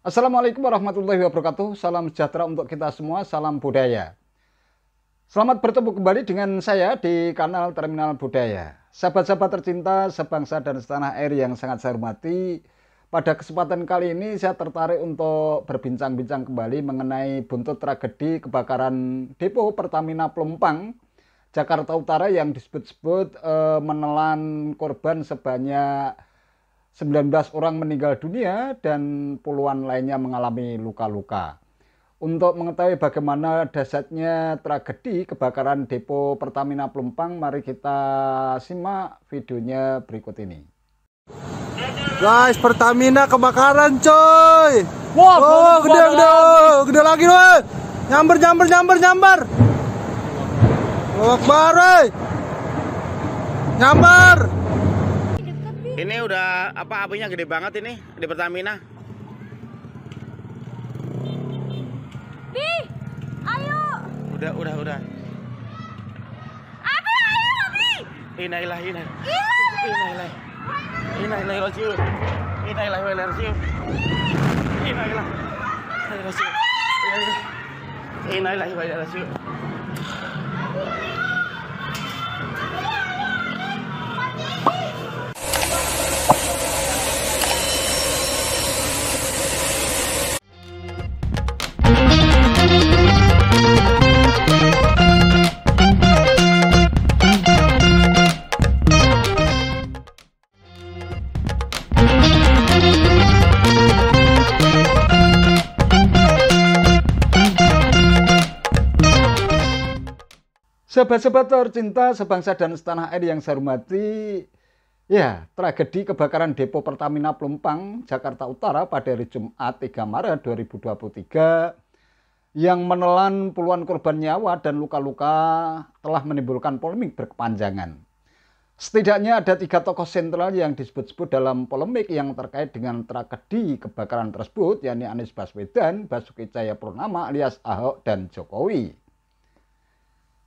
Assalamualaikum warahmatullahi wabarakatuh. Salam sejahtera untuk kita semua, salam budaya. Selamat bertemu kembali dengan saya di kanal Terminal Budaya. Sahabat-sahabat tercinta sebangsa dan setanah air yang sangat saya hormati, pada kesempatan kali ini saya tertarik untuk berbincang-bincang kembali mengenai buntut tragedi kebakaran depo Pertamina Pelumpang, Jakarta Utara yang disebut-sebut menelan korban sebanyak 19 orang meninggal dunia dan puluhan lainnya mengalami luka-luka. Untuk mengetahui bagaimana dahsyatnya tragedi kebakaran depo Pertamina Pelumpang, mari kita simak videonya berikut ini. Guys, Pertamina kebakaran coy. Wah, oh, gede lagi loh. Nyamber. Akbar, nyamber. Ini udah apinya gede banget ini di Pertamina. Bi, ayo. Udah. Abi, ayo, Bi. Innalillahi wa inna ilaihi. Sahabat-sahabat tercinta sebangsa dan setanah air yang saya hormati, ya, tragedi kebakaran depo Pertamina Pelumpang, Jakarta Utara pada hari Jumat 3 Maret 2023 yang menelan puluhan korban nyawa dan luka-luka telah menimbulkan polemik berkepanjangan. Setidaknya ada 3 tokoh sentral yang disebut-sebut dalam polemik yang terkait dengan tragedi kebakaran tersebut, yakni Anies Baswedan, Basuki Cahayapurnama alias Ahok, dan Jokowi.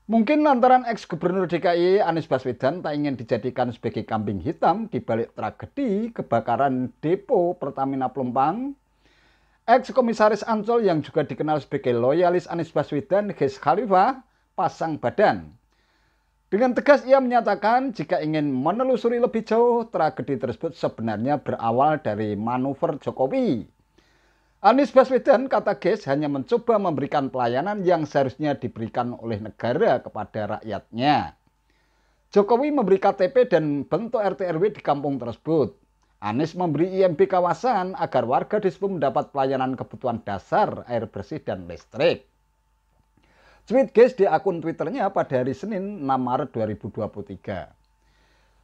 Mungkin lantaran ex-gubernur DKI Anies Baswedan tak ingin dijadikan sebagai kambing hitam di balik tragedi kebakaran depo Pertamina Pelumpang, ex-komisaris Ancol yang juga dikenal sebagai loyalis Anies Baswedan, Gez Khalifah, pasang badan. Dengan tegas ia menyatakan jika ingin menelusuri lebih jauh, tragedi tersebut sebenarnya berawal dari manuver Jokowi. Anies Baswedan, kata Gez, hanya mencoba memberikan pelayanan yang seharusnya diberikan oleh negara kepada rakyatnya. Jokowi memberi KTP dan bentuk RT RW di kampung tersebut. Anies memberi IMB kawasan agar warga di situ mendapat pelayanan kebutuhan dasar, air bersih dan listrik. Tweet Gez di akun Twitternya pada hari Senin 6 Maret 2023.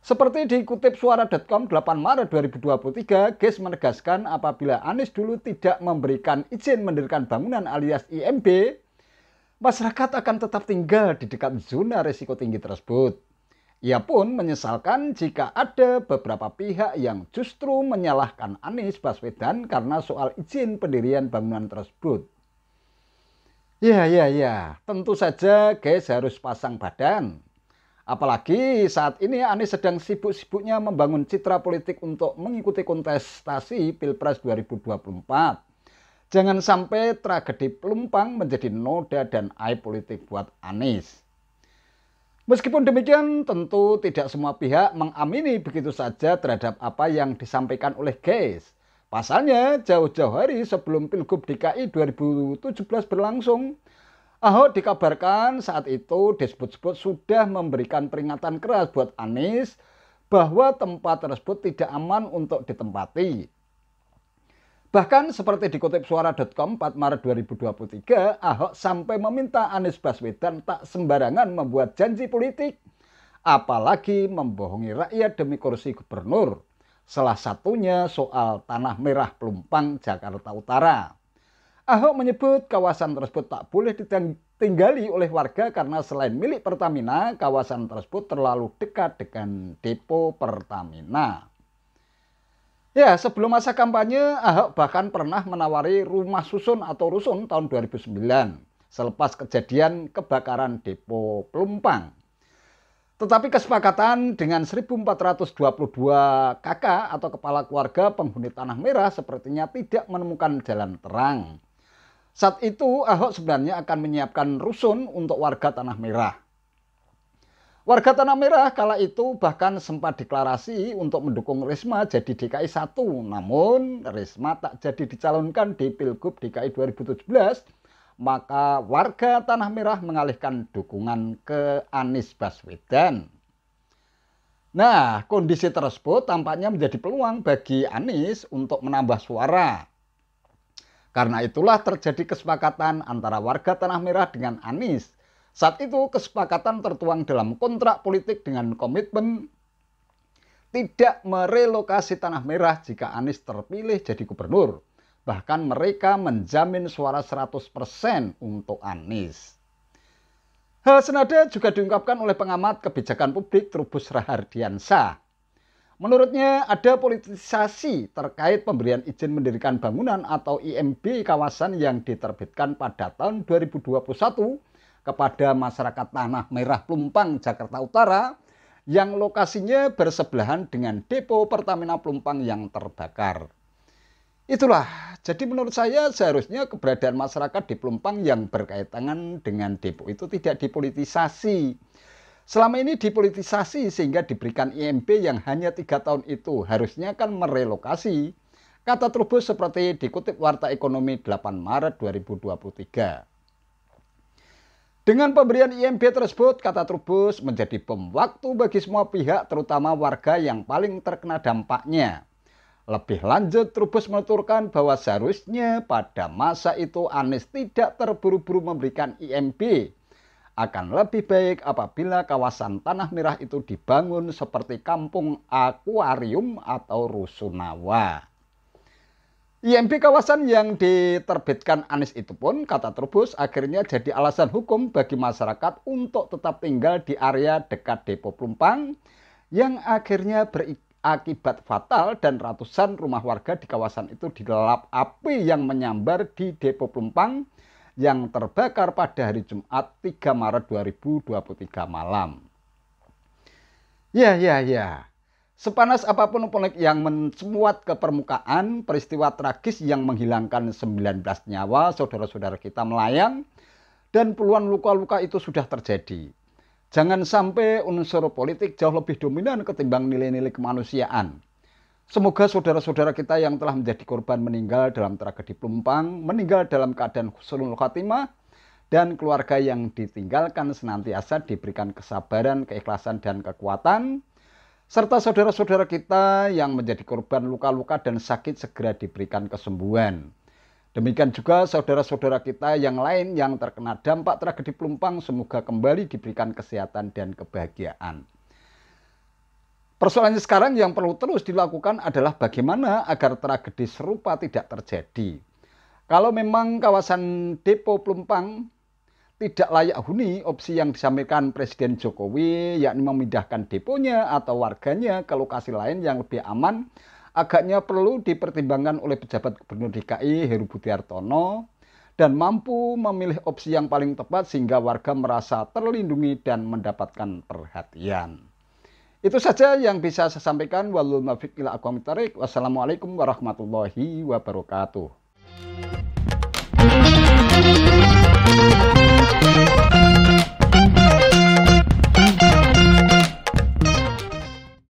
Seperti dikutip suara.com 8 Maret 2023, Gez menegaskan apabila Anies dulu tidak memberikan izin mendirikan bangunan alias IMB, masyarakat akan tetap tinggal di dekat zona risiko tinggi tersebut. Ia pun menyesalkan jika ada beberapa pihak yang justru menyalahkan Anies Baswedan karena soal izin pendirian bangunan tersebut. Ya, tentu saja Gez harus pasang badan. Apalagi saat ini Anies sedang sibuk-sibuknya membangun citra politik untuk mengikuti kontestasi Pilpres 2024. Jangan sampai tragedi Pelumpang menjadi noda dan aib politik buat Anies. Meskipun demikian, tentu tidak semua pihak mengamini begitu saja terhadap apa yang disampaikan oleh Gez. Pasalnya, jauh-jauh hari sebelum Pilgub DKI 2017 berlangsung, Ahok dikabarkan saat itu disebut-sebut sudah memberikan peringatan keras buat Anies bahwa tempat tersebut tidak aman untuk ditempati. Bahkan seperti dikutip suara.com 4 Maret 2023, Ahok sampai meminta Anies Baswedan tak sembarangan membuat janji politik, apalagi membohongi rakyat demi kursi gubernur. Salah satunya soal Tanah Merah Pelumpang, Jakarta Utara. Ahok menyebut kawasan tersebut tak boleh ditinggali oleh warga karena selain milik Pertamina, kawasan tersebut terlalu dekat dengan depo Pertamina. Ya, sebelum masa kampanye, Ahok bahkan pernah menawari rumah susun atau rusun tahun 2009 selepas kejadian kebakaran depo Pelumpang. Tetapi kesepakatan dengan 1422 kakak atau kepala keluarga penghuni Tanah Merah sepertinya tidak menemukan jalan terang. Saat itu Ahok sebenarnya akan menyiapkan rusun untuk warga Tanah Merah. Warga Tanah Merah kala itu bahkan sempat deklarasi untuk mendukung Risma jadi DKI 1. Namun Risma tak jadi dicalonkan di Pilgub DKI 2017. Maka warga Tanah Merah mengalihkan dukungan ke Anies Baswedan. Nah, kondisi tersebut tampaknya menjadi peluang bagi Anies untuk menambah suara. Karena itulah terjadi kesepakatan antara warga Tanah Merah dengan Anies. Saat itu kesepakatan tertuang dalam kontrak politik dengan komitmen tidak merelokasi Tanah Merah jika Anies terpilih jadi gubernur. Bahkan mereka menjamin suara 100% untuk Anies. Hal senada juga diungkapkan oleh pengamat kebijakan publik Trubus Rahardiansah. Menurutnya ada politisasi terkait pemberian izin mendirikan bangunan atau IMB kawasan yang diterbitkan pada tahun 2021 kepada masyarakat Tanah Merah Pelumpang, Jakarta Utara yang lokasinya bersebelahan dengan depo Pertamina Pelumpang yang terbakar. Itulah, jadi menurut saya seharusnya keberadaan masyarakat di Pelumpang yang berkaitan dengan depo itu tidak dipolitisasi. Selama ini dipolitisasi sehingga diberikan IMB yang hanya 3 tahun itu harusnya kan merelokasi. Kata Trubus seperti dikutip Warta Ekonomi 8 Maret 2023. Dengan pemberian IMB tersebut, kata Trubus menjadi bom waktu bagi semua pihak terutama warga yang paling terkena dampaknya. Lebih lanjut, Trubus menuturkan bahwa seharusnya pada masa itu Anies tidak terburu-buru memberikan IMB. Akan lebih baik apabila kawasan Tanah Merah itu dibangun seperti kampung akuarium atau rusunawa. IMB kawasan yang diterbitkan Anies itu pun, kata Trubus, akhirnya jadi alasan hukum bagi masyarakat untuk tetap tinggal di area dekat depo Pelumpang yang akhirnya berakibat fatal dan ratusan rumah warga di kawasan itu dilalap api yang menyambar di depo Pelumpang yang terbakar pada hari Jumat 3 Maret 2023 malam. Ya. Sepanas apapun polemik yang mencuat ke permukaan, peristiwa tragis yang menghilangkan 19 nyawa saudara-saudara kita melayang dan puluhan luka-luka itu sudah terjadi. Jangan sampai unsur politik jauh lebih dominan ketimbang nilai-nilai kemanusiaan. Semoga saudara-saudara kita yang telah menjadi korban meninggal dalam tragedi Pelumpang, meninggal dalam keadaan husnul khotimah, dan keluarga yang ditinggalkan senantiasa diberikan kesabaran, keikhlasan, dan kekuatan, serta saudara-saudara kita yang menjadi korban luka-luka dan sakit segera diberikan kesembuhan. Demikian juga saudara-saudara kita yang lain yang terkena dampak tragedi Pelumpang semoga kembali diberikan kesehatan dan kebahagiaan. Persoalannya sekarang yang perlu terus dilakukan adalah bagaimana agar tragedi serupa tidak terjadi. Kalau memang kawasan depo Pelumpang tidak layak huni, opsi yang disampaikan Presiden Jokowi yakni memindahkan deponya atau warganya ke lokasi lain yang lebih aman agaknya perlu dipertimbangkan oleh pejabat Gubernur DKI Heru Budi Hartono dan mampu memilih opsi yang paling tepat sehingga warga merasa terlindungi dan mendapatkan perhatian. Itu saja yang bisa saya sampaikan. Wassalamualaikum warahmatullahi wabarakatuh.